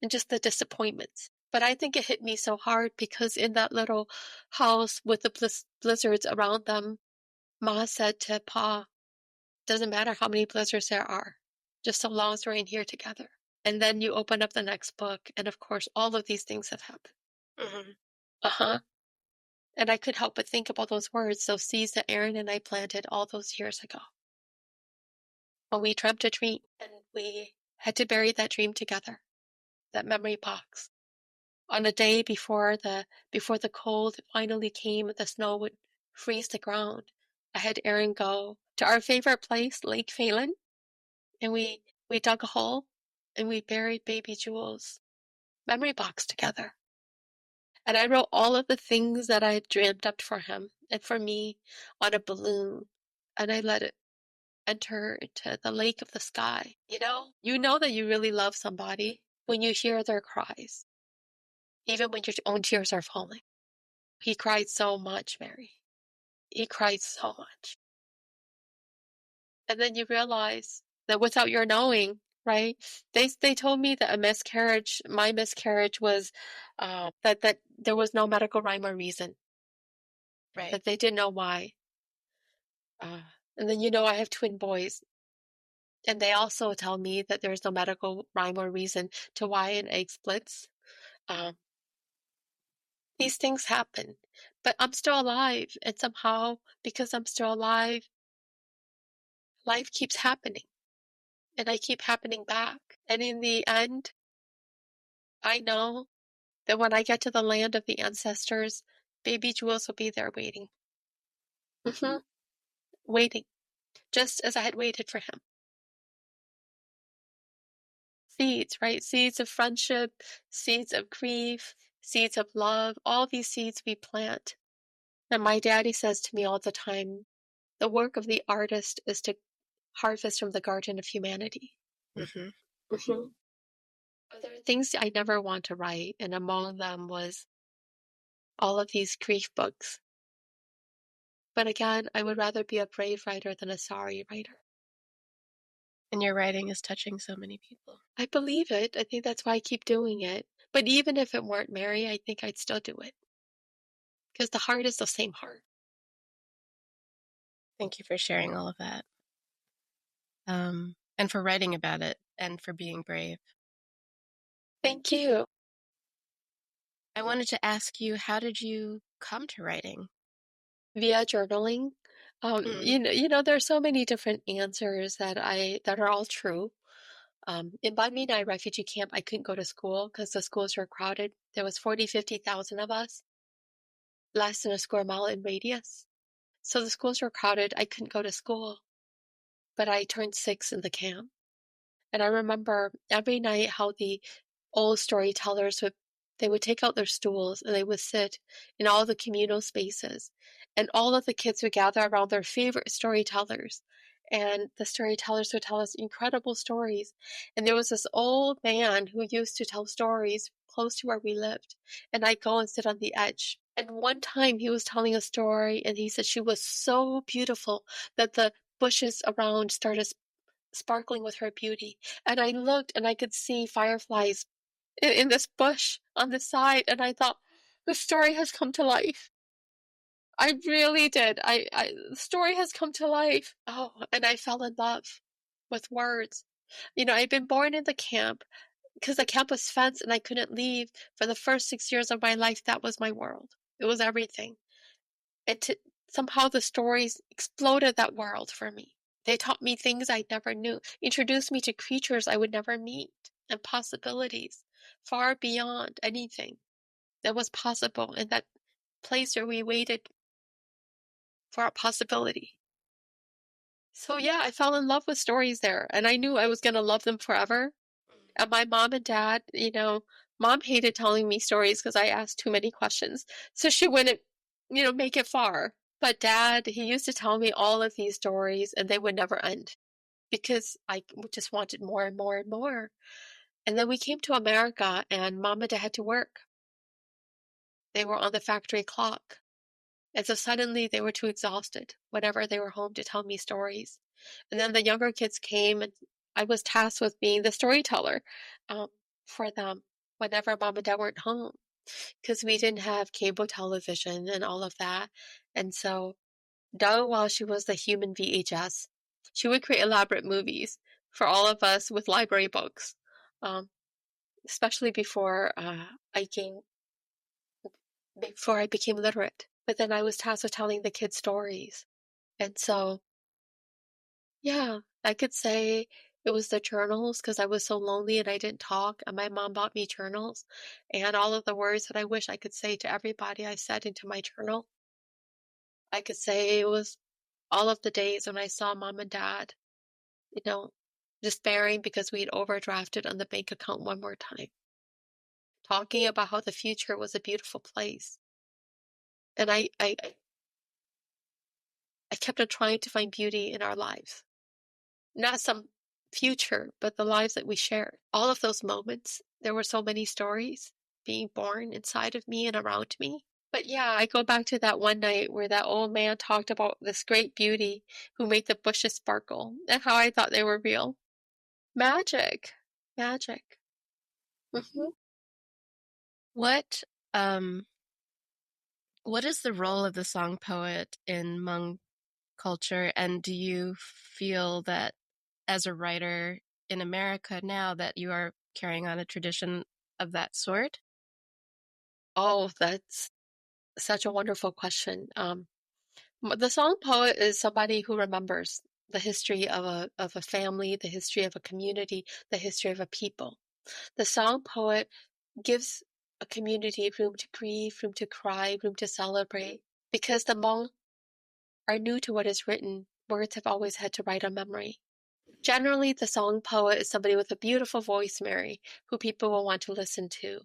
and just the disappointments. But I think it hit me so hard because in that little house with the blizzards around them, Ma said to Pa, doesn't matter how many blizzards there are, just so long as we're in here together. And then you open up the next book, and of course, all of these things have happened. Mm-hmm. Uh-huh. And I could help but think about those words, those seeds that Aaron and I planted all those years ago. When we dreamt a dream, and we had to bury that dream together, that memory box. On the day before the cold finally came, the snow would freeze the ground. I had Aaron go to our favorite place, Lake Phelan, and we dug a hole and we buried baby Jules' memory box together. And I wrote all of the things that I had dreamed up for him and for me on a balloon, and I let it enter into the lake of the sky. You know that you really love somebody when you hear their cries, even when your own tears are falling. He cried so much, Mary. He cried so much. And then you realize that without your knowing, right? They told me that my miscarriage was that there was no medical rhyme or reason. Right. That they didn't know why. And then I have twin boys. And they also tell me that there's no medical rhyme or reason to why an egg splits. These things happen. But I'm still alive. And somehow, because I'm still alive, life keeps happening. And I keep happening back. And in the end, I know that when I get to the land of the ancestors, baby Jules will be there waiting. Waiting. Just as I had waited for him. Seeds, right? Seeds of friendship, seeds of grief, seeds of love, all these seeds we plant. And my daddy says to me all the time, the work of the artist is to harvest from the garden of humanity. Mm-hmm. But there are things I never want to write, and among them was all of these grief books. But again, I would rather be a brave writer than a sorry writer. And your writing is touching so many people. I believe it. I think that's why I keep doing it. But even if it weren't Mary, I think I'd still do it. Because the heart is the same heart. Thank you for sharing all of that. And for writing about it and for being brave. Thank you. I wanted to ask you, how did you come to writing? Via journaling. There are so many different answers that are all true. In Ban Mi Nai refugee camp, I couldn't go to school because the schools were crowded. There was 50,000 of us, less than a square mile in radius. So the schools were crowded. I couldn't go to school, but I turned 6 in the camp. And I remember every night how the old storytellers would take out their stools and they would sit in all the communal spaces, and all of the kids would gather around their favorite storytellers, and the storytellers would tell us incredible stories. And there was this old man who used to tell stories close to where we lived, and I'd go and sit on the edge. And one time he was telling a story, and he said she was so beautiful that the bushes around started sparkling with her beauty. And I looked and I could see fireflies in this bush on the side, and I thought, the story has come to life. I really did. The story has come to life. Oh, and I fell in love with words. I'd been born in the camp because the camp was fenced and I couldn't leave. For the first 6 years of my life, that was my world. It was everything. And somehow the stories exploded that world for me. They taught me things I never knew, introduced me to creatures I would never meet, and possibilities far beyond anything that was possible in that place where we waited for a possibility. So yeah, I fell in love with stories there, and I knew I was gonna love them forever. And my mom and dad, mom hated telling me stories because I asked too many questions, so she wouldn't, make it far. But dad, he used to tell me all of these stories, and they would never end because just wanted more and more and more. And then we came to America, and mom and dad had to work. They were on the factory clock. And so suddenly they were too exhausted whenever they were home to tell me stories. And then the younger kids came, and I was tasked with being the storyteller um, for them whenever mom and dad weren't home because we didn't have cable television and all of that. And so, Dao, while she was the human VHS, she would create elaborate movies for all of us with library books, um, especially before I became literate. But then I was tasked with telling the kids stories. And so, yeah, I could say it was the journals because I was so lonely and I didn't talk. And my mom bought me journals. And all of the words that I wish I could say to everybody, I said into my journal. I could say it was all of the days when I saw mom and dad, you know, despairing because we'd overdrafted on the bank account one more time, talking about how the future was a beautiful place. And I kept on trying to find beauty in our lives. Not some future, but the lives that we shared. All of those moments, there were so many stories being born inside of me and around me. But yeah, I go back to that one night where that old man talked about this great beauty who made the bushes sparkle and how I thought they were real. Magic. Magic. Hmm. What um what is the role of the song poet in Hmong culture, and do you feel that as a writer in America now that you are carrying on a tradition of that sort? Oh, that's such a wonderful question. The song poet is somebody who remembers the history of a family, the history of a community, the history of a people. The song poet gives a community room to grieve, room to cry, room to celebrate. Because the Hmong are new to what is written, words have always had to write on memory. Generally, the song poet is somebody with a beautiful voice, Mary, who people will want to listen to.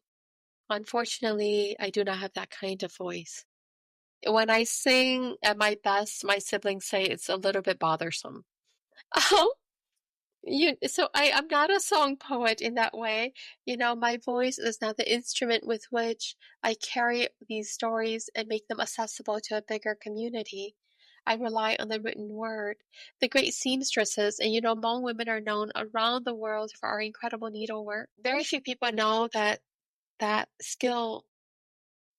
Unfortunately, I do not have that kind of voice. When I sing at my best, my siblings say it's a little bit bothersome. Oh, I'm not a song poet in that way. My voice is not the instrument with which I carry these stories and make them accessible to a bigger community. I rely on the written word. The great seamstresses and Hmong women are known around the world for our incredible needlework. Very few people know that skill,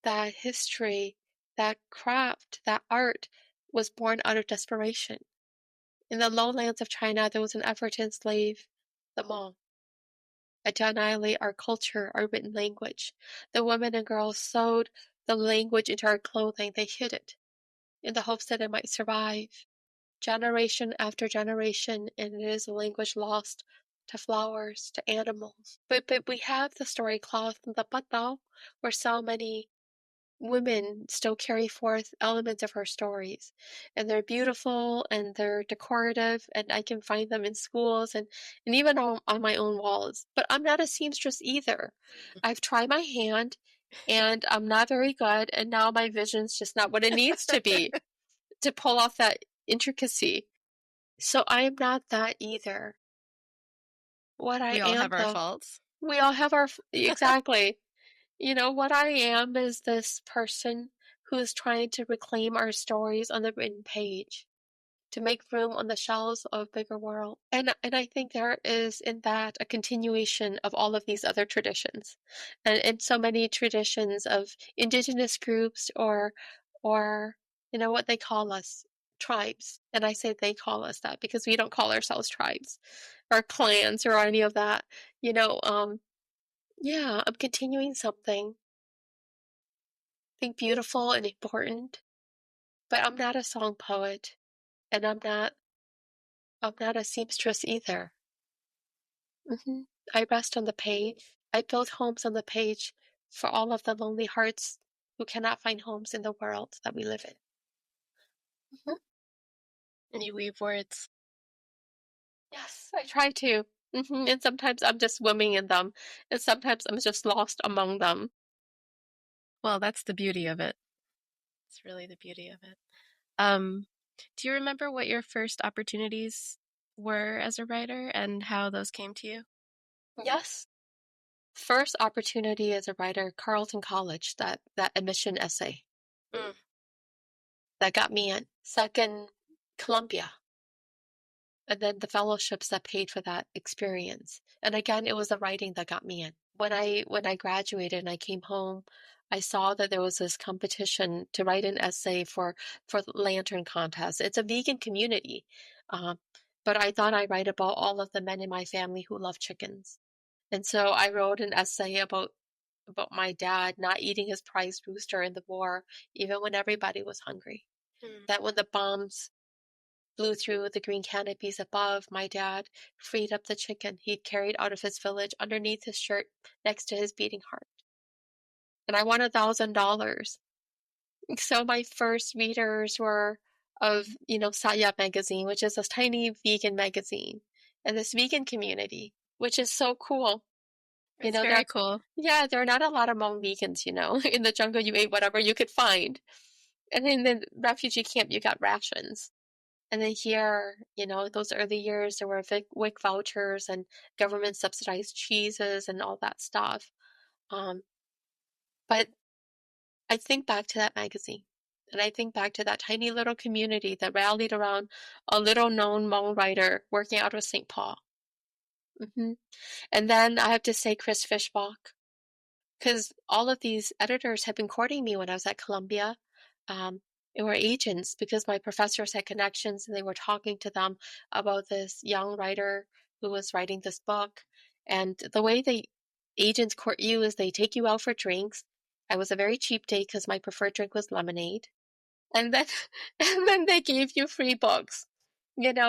that history, that craft, that art was born out of desperation. In the lowlands of China, there was an effort to enslave the Hmong and to annihilate our culture, our written language. The women and girls sewed the language into our clothing. They hid it in the hopes that it might survive generation after generation, and it is a language lost to flowers, to animals. But we have the story cloth and the patao, where so many women still carry forth elements of her stories, and they're beautiful and they're decorative, and I can find them in schools and even on my own walls. But I'm not a seamstress either. I've tried my hand and I'm not very good, and now my vision's just not what it needs to be to pull off that intricacy. So I am not that either. What I We all am have our though, faults. we all have our exactly. What I am is this person who is trying to reclaim our stories on the written page, to make room on the shelves of a bigger world. And I think there is in that a continuation of all of these other traditions. And so many traditions of indigenous groups or what they call us, tribes. And I say they call us that because we don't call ourselves tribes or clans or any of that. You know, um yeah, I'm continuing something I think beautiful and important, but I'm not a song poet, and I'm not I'm not a seamstress either. I rest on the page. I build homes on the page for all of the lonely hearts who cannot find homes in the world that we live in. Mhm. And you weave words. Yes, I try to. And sometimes I'm just swimming in them, and sometimes I'm just lost among them. Well, that's the beauty of it. It's really the beauty of it. Um, do you remember what your first opportunities were as a writer and how those came to you? Yes. First opportunity as a writer, Carleton College, that admission essay Mm, that got me in. Second, Columbia, and then the fellowships that paid for that experience. And again, it was the writing that got me in. When I graduated and I came home, I saw that there was this competition to write an essay for the Lantern Contest. It's a vegan community, um, but I thought I'd write about all of the men in my family who love chickens. And so I wrote an essay about my dad not eating his prized rooster in the war, even when everybody was hungry. mm. That when the bombs blew through the green canopies above, my dad freed up the chicken he'd carried out of his village underneath his shirt next to his beating heart. And I won $1,000. So my first readers were of, Saya magazine, which is a tiny vegan magazine, and this vegan community, which is so cool. It's very There, cool. yeah, there are not a lot of Hmong vegans, In the jungle, you ate whatever you could find. And in the refugee camp, you got rations. And then here, those early years, there were WIC vouchers and government subsidized cheeses and all that stuff. But I think back to that magazine, and I think back to that tiny little community that rallied around a little known Hmong writer working out of St. Paul. hmm And then I have to say Chris Fishbach, because all of these editors had been courting me when I was at Columbia. Um, they were agents because my professors had connections and they were talking to them about this young writer who was writing this book. And the way agents court you is they take you out for drinks. I was a very cheap date because my preferred drink was lemonade. And then, and then they gave you free books,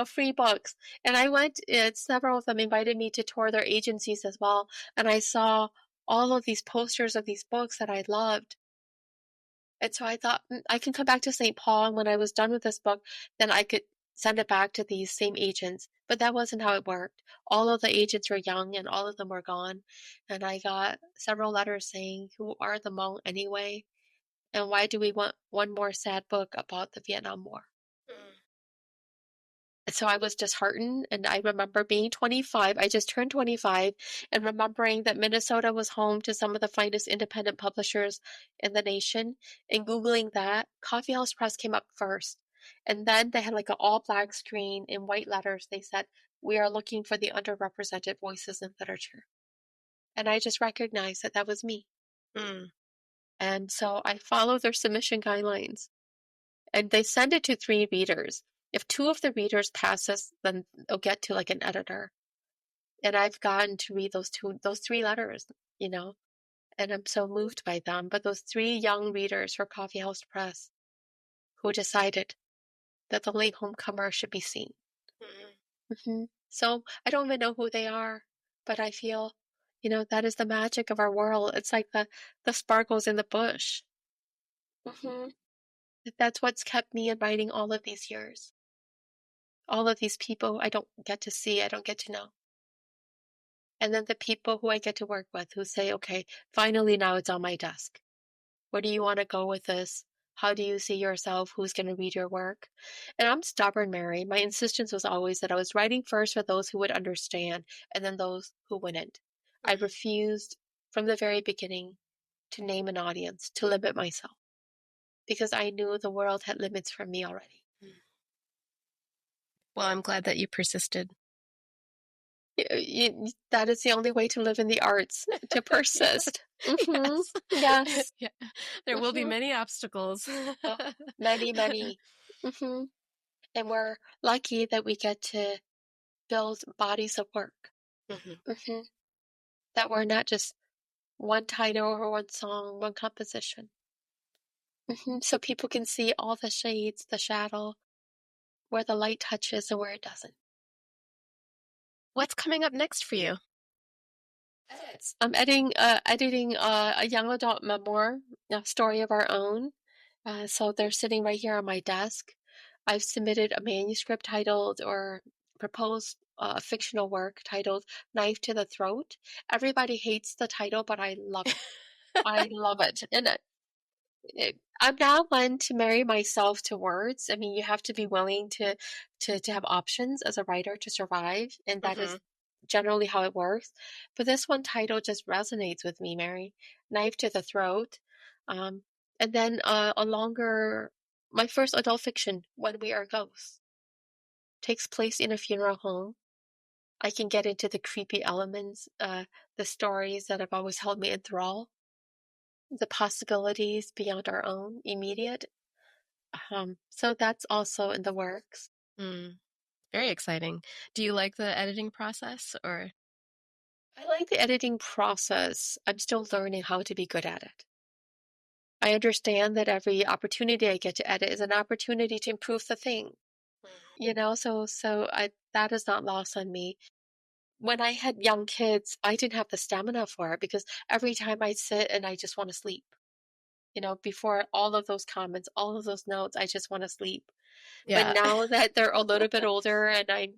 free books. And I went, several of them invited me to tour their agencies as well. And I saw all of these posters of these books that I loved. And so I thought, I can come back to St. Paul. And when I was done with this book, then I could send it back to these same agents. But that wasn't how it worked. All of the agents were young and all of them were gone. And I got several letters saying, who are the Hmong anyway? And why do we want one more sad book about the Vietnam War? Mm. And so I was disheartened. And I remember being 25. I just turned 25 and remembering that Minnesota was home to some of the finest independent publishers in the nation. And Googling that, Coffee House Press came up first. And then they had like an all black screen in white letters. They said, "We are looking for the underrepresented voices in literature." And I just recognized that that was me. Mm. And so I followed their submission guidelines. And they send it to 3 readers. If 2 of the readers passes, then they'll get to like an editor. And I've gotten to read those 3 letters, and I'm so moved by them. But those 3 young readers for Coffee House Press who decided that the late homecomer should be seen. So I don't even know who they are, but I feel, that is the magic of our world. It's like the sparkles in the bush. That's what's kept me in writing all of these years. All of these people I don't get to see, I don't get to know. And then the people who I get to work with who say, okay, finally now it's on my desk. Where do you want to go with this? How do you see yourself? Who's going to read your work? And I'm stubborn, Mary. My insistence was always that I was writing first for those who would understand and then those who wouldn't. I refused from the very beginning to name an audience, to limit myself, because I knew the world had limits for me already. Well, I'm glad that you persisted. That is the only way to live in the arts, to persist. Yes. Yes. Yeah. There will be many obstacles. Oh, many, many. And we're lucky that we get to build bodies of work. That we're not just one title or one song, one composition. So people can see all the shades, the shadow, where the light touches and where it doesn't. What's coming up next for you? I'm editing a young adult memoir, a story of our own. So they're sitting right here on my desk. I've submitted a manuscript titled or proposed a fictional work titled "Knife to the Throat." Everybody hates the title, but I love it. I love it, and I'm not one to marry myself to words. I mean, you have to be willing to have options as a writer to survive, and that Hmm. is generally how it works. But this one title just resonates with me, Mary. Knife to the Throat. Um, and then a longer, my first adult fiction, When We Are Ghosts, takes place in a funeral home. I can get into the creepy elements, the stories that have always held me enthralled, the possibilities beyond our own immediate. So that's also in the works. Mm, very exciting. Do you like the editing process or? I like the editing process. I'm still learning how to be good at it. I understand that every opportunity I get to edit is an opportunity to improve the thing, so that is not lost on me. When I had young kids, I didn't have the stamina for it because every time I sit and I just want to sleep. Before all of those comments, all of those notes, I just want to sleep. But Yeah. now that they're a little bit older and I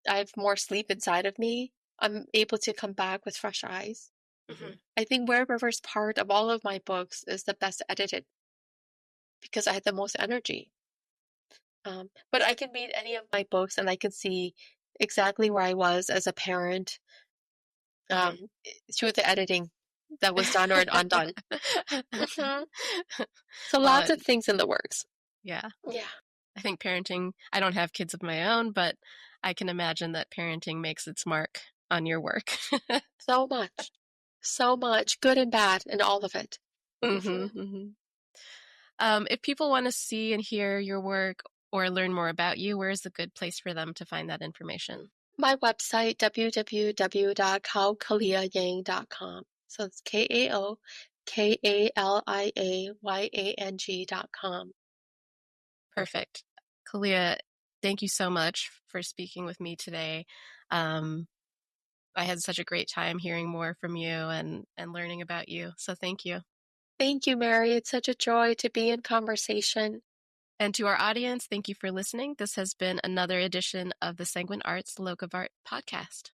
have more sleep inside of me, I'm able to come back with fresh eyes. Hmm. I think Where River's part of all of my books is the best edited because I had the most energy. But I can read any of my books and I can see exactly where I was as a parent Hmm. through the editing that was done or undone. Hmm. So Well, lots of things in the works. yeah. Yeah, I think parenting, I don't have kids of my own, but I can imagine that parenting makes its mark on your work. so much. So much, good and bad, and all of it. Hmm. Hmm. Hmm. If people want to see and hear your work or learn more about you, where is a good place for them to find that information? My website, www.kaokaliayang.com. So it's KaOKaliayang.com. Perfect. Kalia, thank you so much for speaking with me today. Um, I had such a great time hearing more from you and learning about you. So thank you. Thank you, Mary. It's such a joy to be in conversation. And to our audience, thank you for listening. This has been another edition of the Sanguine Arts Locavart podcast.